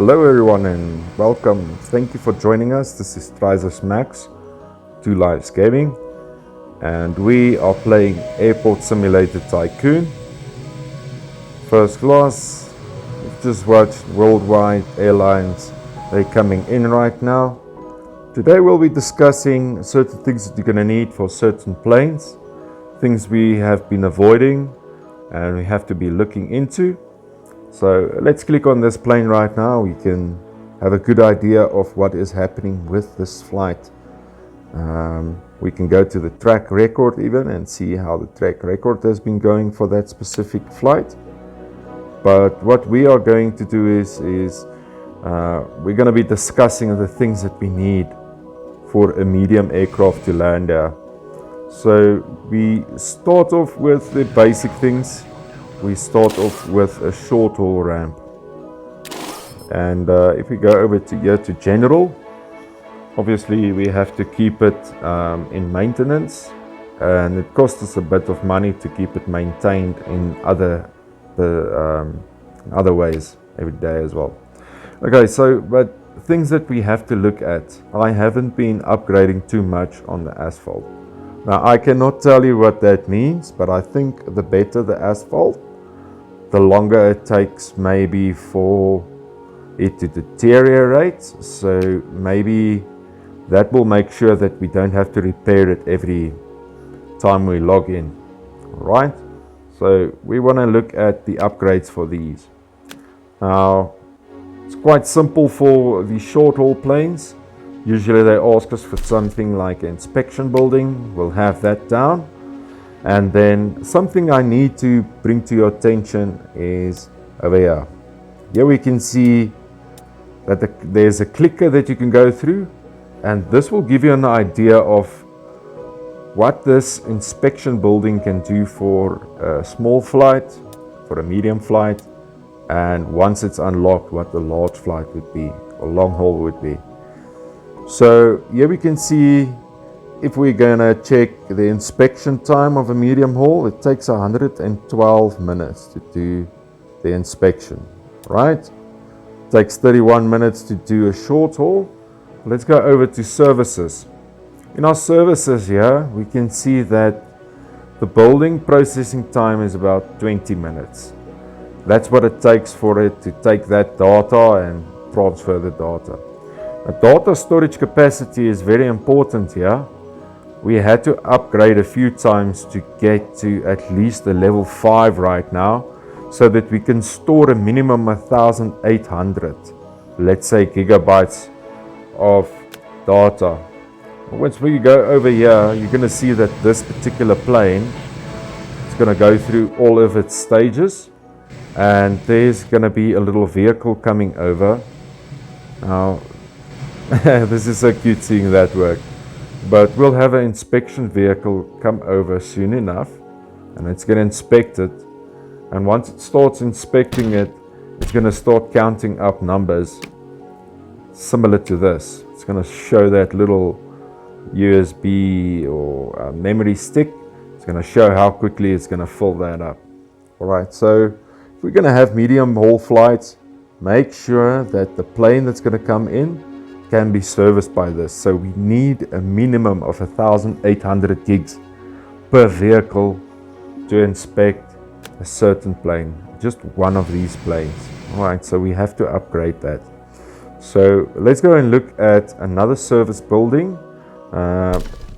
Hello everyone and welcome. Thank you for joining us. This is Trizos Max, 2 Lives Gaming, and we are playing Airport Simulator Tycoon. First class. We've just watched Worldwide Airlines. They're coming in right now. Today we'll be discussing certain things that you're going to need for certain planes, things we have been avoiding and we have to be looking into. So let's click on this plane right now. We can have a good idea of what is happening with this flight. We can go to the track record even and see how the track record has been going for that specific flight. But what we are going to do is we're going to be discussing the things that we need for a medium aircraft to land there. So we start off with the basic things. We start off with a short haul ramp, and if we go over to here to general, obviously we have to keep it in maintenance, and it costs us a bit of money to keep it maintained in other ways every day as well. Okay, so but things that we have to look at, I haven't been upgrading too much on the asphalt. Now I cannot tell you what that means, but I think the better the asphalt, the longer it takes maybe for it to deteriorate. So maybe that will make sure that we don't have to repair it every time we log in. Alright, so we want to look at the upgrades for these. Now it's quite simple for the short haul planes. Usually they ask us for something like an inspection building. We'll have that down. And then something I need to bring to your attention is over here. Here we can see that there's a clicker that you can go through, and this will give you an idea of what this inspection building can do for a small flight, for a medium flight, and once it's unlocked, what the large flight would be, or long haul would be. So here we can see, if we're going to check the inspection time of a medium haul, it takes 112 minutes to do the inspection, right? It takes 31 minutes to do a short haul. Let's go over to services. In our services here, we can see that the building processing time is about 20 minutes. That's what it takes for it to take that data and transfer the data. The data storage capacity is very important here. We had to upgrade a few times to get to at least a level 5 right now, so that we can store a minimum of 1,800, let's say, gigabytes of data. Once we go over here, you're going to see that this particular plane is going to go through all of its stages, and there's going to be a little vehicle coming over. Now, this is so cute seeing that work. But we'll have an inspection vehicle come over soon enough, and it's going to inspect it. And once it starts inspecting it, it's going to start counting up numbers similar to this. It's going to show that little USB or memory stick. It's going to show how quickly it's going to fill that up. Alright, so if we're going to have medium haul flights, make sure that the plane that's going to come in can be serviced by this. So we need a minimum of 1,800 gigs per vehicle to inspect a certain plane, just one of these planes. Alright, so we have to upgrade that. So let's go and look at another service building.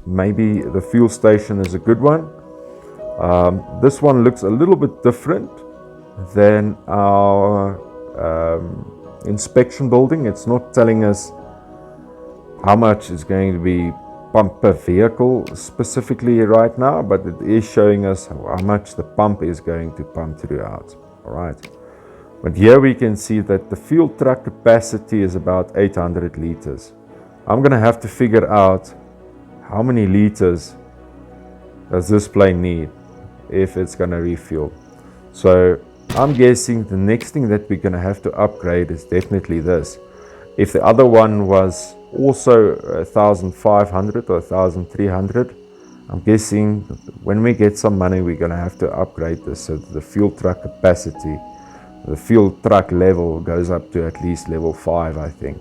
Maybe the fuel station is a good one. This one looks a little bit different than our inspection building. It's not telling us how much is going to be pumped per vehicle specifically right now, but it is showing us how much the pump is going to pump throughout. Alright, but here we can see that the fuel truck capacity is about 800 liters. I'm going to have to figure out how many liters does this plane need if it's going to refuel. So I'm guessing the next thing that we're going to have to upgrade is definitely this. If the other one was also 1,500 or 1,300, I'm guessing when we get some money, we're going to have to upgrade this so that the fuel truck capacity the fuel truck level goes up to at least level 5, I think.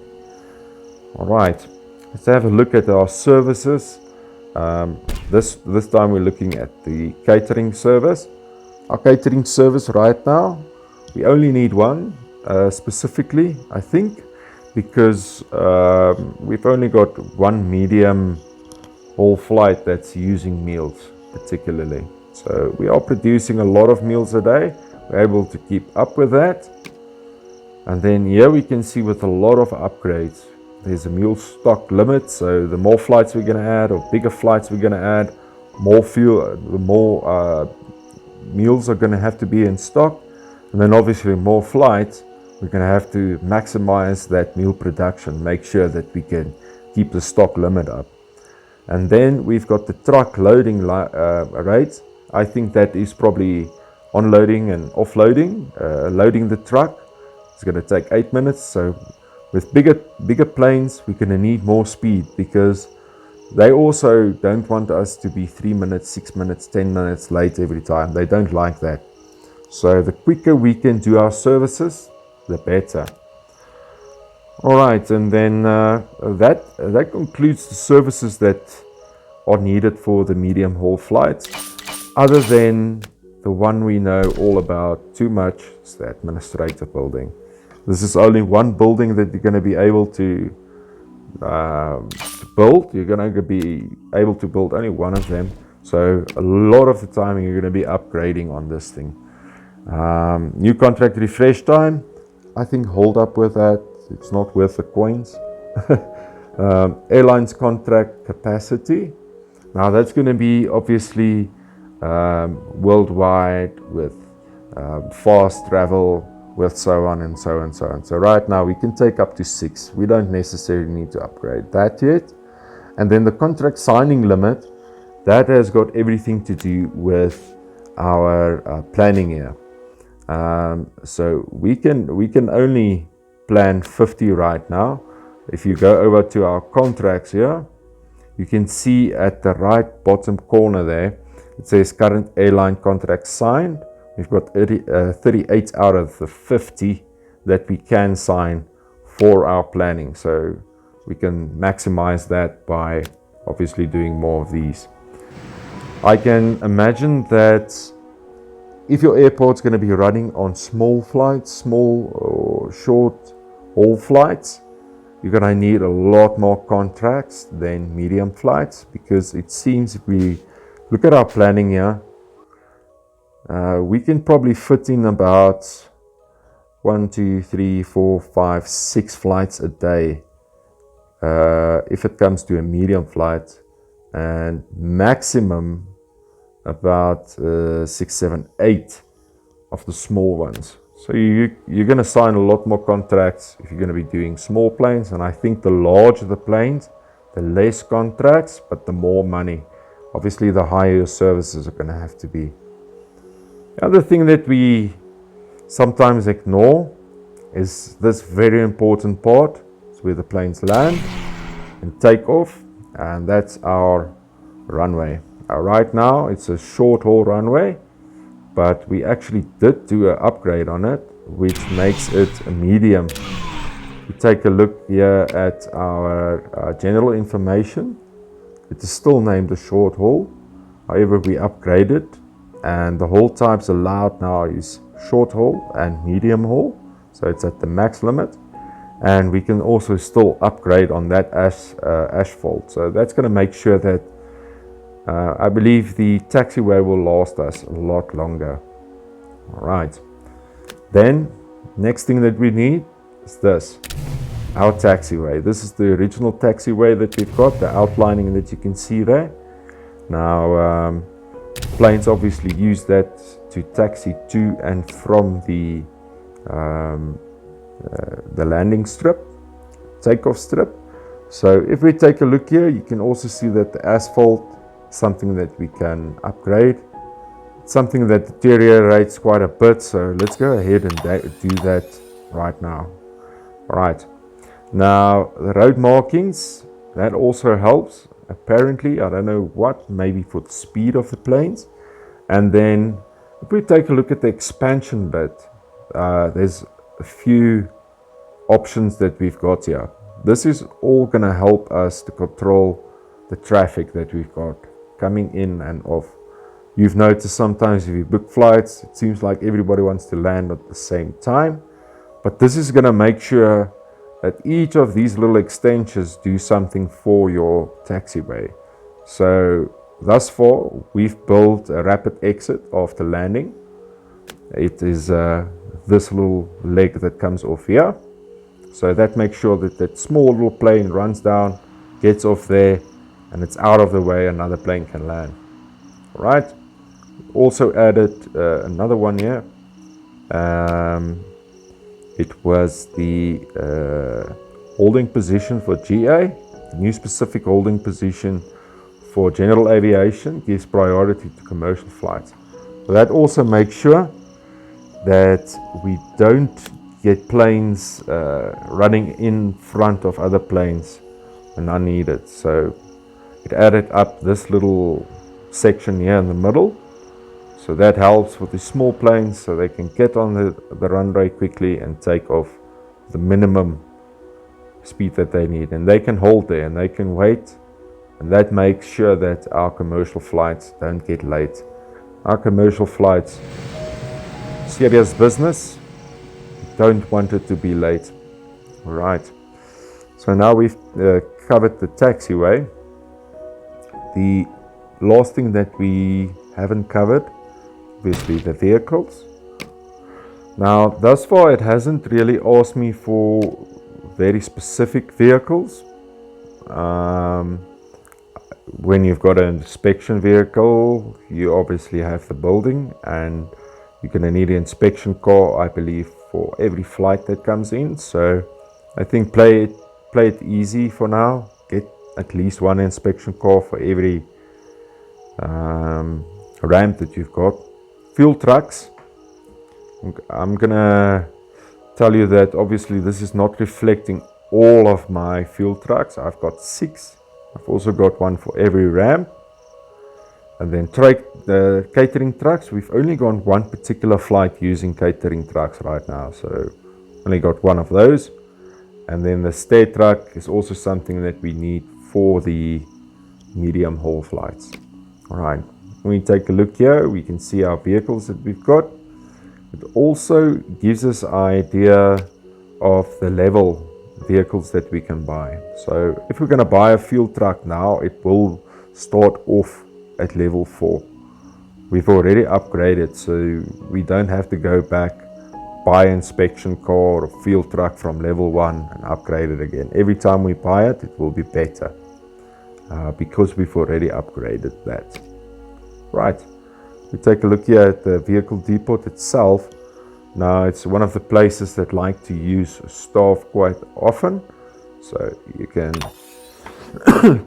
All right, let's have a look at our services. This time we're looking at the catering service. Our catering service right now, we only need one specifically, I think, because we've only got one medium haul flight that's using meals particularly. So we are producing a lot of meals a day. We're able to keep up with that. And then here we can see with a lot of upgrades, there's a meal stock limit. So the more flights we're going to add, or bigger flights we're going to add, more fuel, the more meals are going to have to be in stock. And then obviously more flights, we're going to have to maximize that meal production, make sure that we can keep the stock limit up. And then we've got the truck loading rates. I think that is probably onloading and offloading. Loading the truck, it's going to take 8 minutes. So with bigger planes, we're going to need more speed, because they also don't want us to be 3 minutes, 6 minutes, 10 minutes late every time. They don't like that. So the quicker we can do our services, the better. All right, and then that concludes the services that are needed for the medium haul flights, other than the one we know all about too much, is the administrative building. This is only one building that you're going to be able to build. You're going to be able to build only one of them. So a lot of the time you're going to be upgrading on this thing. New contract refresh time, I think hold up with that. It's not worth the coins. Airlines contract capacity. Now that's going to be obviously worldwide, with fast travel, with so on and so on and so on. So right now we can take up to 6. We don't necessarily need to upgrade that yet. And then the contract signing limit, that has got everything to do with our planning here. So we can only plan 50 right now. If you go over to our contracts here, you can see at the right bottom corner there, it says current airline contract signed. We've got 38 out of the 50 that we can sign for our planning. So we can maximize that by obviously doing more of these. I can imagine that if your airport's going to be running on small flights, small or short haul flights, you're going to need a lot more contracts than medium flights, because it seems if we look at our planning here, we can probably fit in about 1, 2, 3, 4, 5, 6 flights a day if it comes to a medium flight, and maximum about 6, 7, 8 of the small ones. So you're going to sign a lot more contracts if you're going to be doing small planes. And I think the larger the planes, the less contracts, but the more money. Obviously, the higher your services are going to have to be. The other thing that we sometimes ignore is this very important part. It's where the planes land and take off, and that's our runway. Right now, it's a short haul runway, but we actually did do an upgrade on it, which makes it a medium. We take a look here at our general information. It is still named a short haul. However, we upgraded, and the haul types allowed now is short haul and medium haul. So it's at the max limit, and we can also still upgrade on that asphalt. So that's going to make sure that I believe the taxiway will last us a lot longer. All right. Then, next thing that we need is this, our taxiway. This is the original taxiway that we've got, the outlining that you can see there. Now, planes obviously use that to taxi to and from the landing strip, takeoff strip. So if we take a look here, you can also see that the asphalt, something that we can upgrade. It's something that deteriorates quite a bit, so let's go ahead and do that right now. All right, now the road markings, that also helps apparently. I don't know what, maybe for the speed of the planes. And then if we take a look at the expansion bit, there's a few options that we've got here. This is all going to help us to control the traffic that we've got coming in and off. You've noticed sometimes if you book flights, it seems like everybody wants to land at the same time. But this is going to make sure that each of these little extensions do something for your taxiway. So thus far, we've built a rapid exit after landing. It is this little leg that comes off here. So that makes sure that that small little plane runs down, gets off there, and it's out of the way, another plane can land. All right. Also added another one here. It was the holding position for GA, new specific holding position for general aviation, gives priority to commercial flights. So that also makes sure that we don't get planes running in front of other planes when unneeded. So it added up this little section here in the middle. So that helps with the small planes so they can get on the runway quickly and take off the minimum speed that they need. And they can hold there and they can wait. And that makes sure that our commercial flights don't get late. Our commercial flights, serious business, don't want it to be late. All right. So now we've covered the taxiway. The last thing that we haven't covered, obviously, the vehicles. Now, thus far, it hasn't really asked me for very specific vehicles. When you've got an inspection vehicle, you obviously have the building, and you're going to need an inspection car, I believe, for every flight that comes in. So I think play it easy for now. Get at least one inspection car for every ramp that you've got. Fuel trucks. I'm gonna tell you that obviously this is not reflecting all of my fuel trucks. I've got 6. I've also got one for every ramp. And then the catering trucks, we've only got one particular flight using catering trucks right now. So only got one of those. And then the stair truck is also something that we need for the medium haul flights. All right. When we take a look here, we can see our vehicles that we've got. It also gives us an idea of the level vehicles that we can buy. So if we're going to buy a fuel truck now, it will start off at level 4. We've already upgraded, so we don't have to go back, buy an inspection car or fuel truck from level 1 and upgrade it again. Every time we buy it, it will be better because we've already upgraded that. Right, we take a look here at the vehicle depot itself. Now it's one of the places that like to use staff quite often, so you can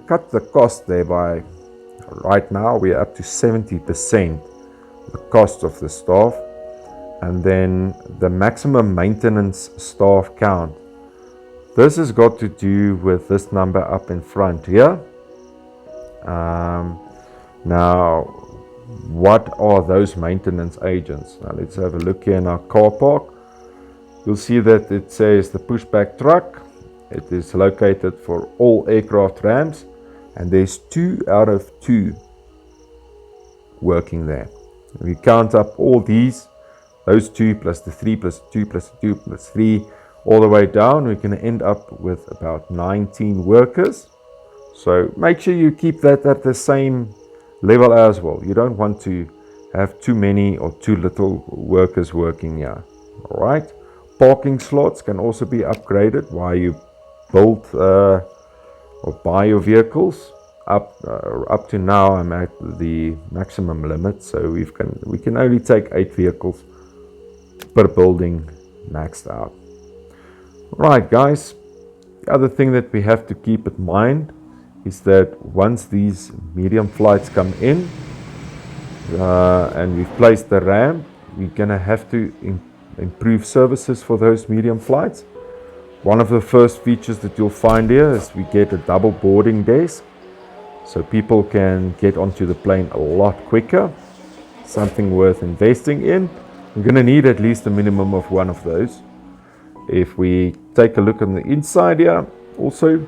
cut the cost there by, right now we're up to 70% the cost of the staff. And then the maximum maintenance staff count. This has got to do with this number up in front here. Now, what are those maintenance agents? Now let's have a look here in our car park. You'll see that it says the pushback truck. It is located for all aircraft ramps, and there's 2 out of 2 working there. If we count up all these, those 2 plus the 3 plus 2 plus 2 plus 3, all the way down, we're going to end up with about 19 workers. So make sure you keep that at the same level as well. You don't want to have too many or too little workers working here. All right. Parking slots can also be upgraded while you build or buy your vehicles. Up to now, I'm at the maximum limit, so we can only take 8 vehicles per building maxed out. Right, guys. The other thing that we have to keep in mind is that once these medium flights come in and we've placed the ramp, we're gonna have to improve services for those medium flights. One of the first features that you'll find here is we get a double boarding desk, so people can get onto the plane a lot quicker. Something worth investing in. You're going to need at least a minimum of one of those. If we take a look on the inside here, also,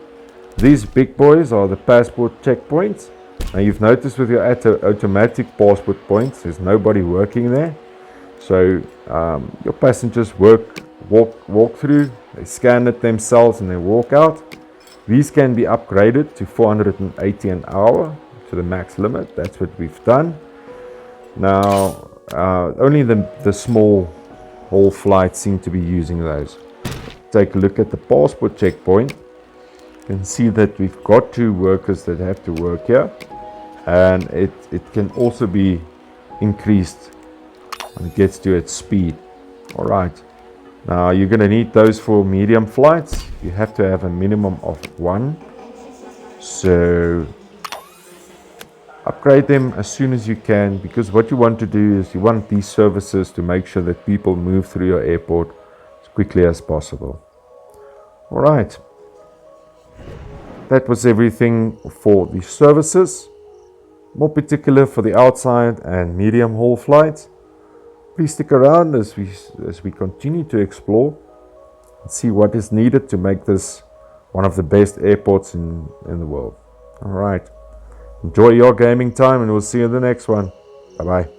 these big boys are the passport checkpoints. Now you've noticed with your automatic passport points, there's nobody working there. So your passengers walk through, they scan it themselves and they walk out. These can be upgraded to 480 an hour to the max limit. That's what we've done. Now only the small haul flights seem to be using those. Take a look at the passport checkpoint. You can see that we've got 2 workers that have to work here, and it can also be increased when it gets to its speed. All right, now you're going to need those for medium flights. You have to have a minimum of 1, so upgrade them as soon as you can, because what you want to do is you want these services to make sure that people move through your airport as quickly as possible. All right, that was everything for the services, more particular for the outside and medium haul flights. Please stick around as we continue to explore and see what is needed to make this one of the best airports in the world. All right, enjoy your gaming time, and we'll see you in the next one. Bye bye.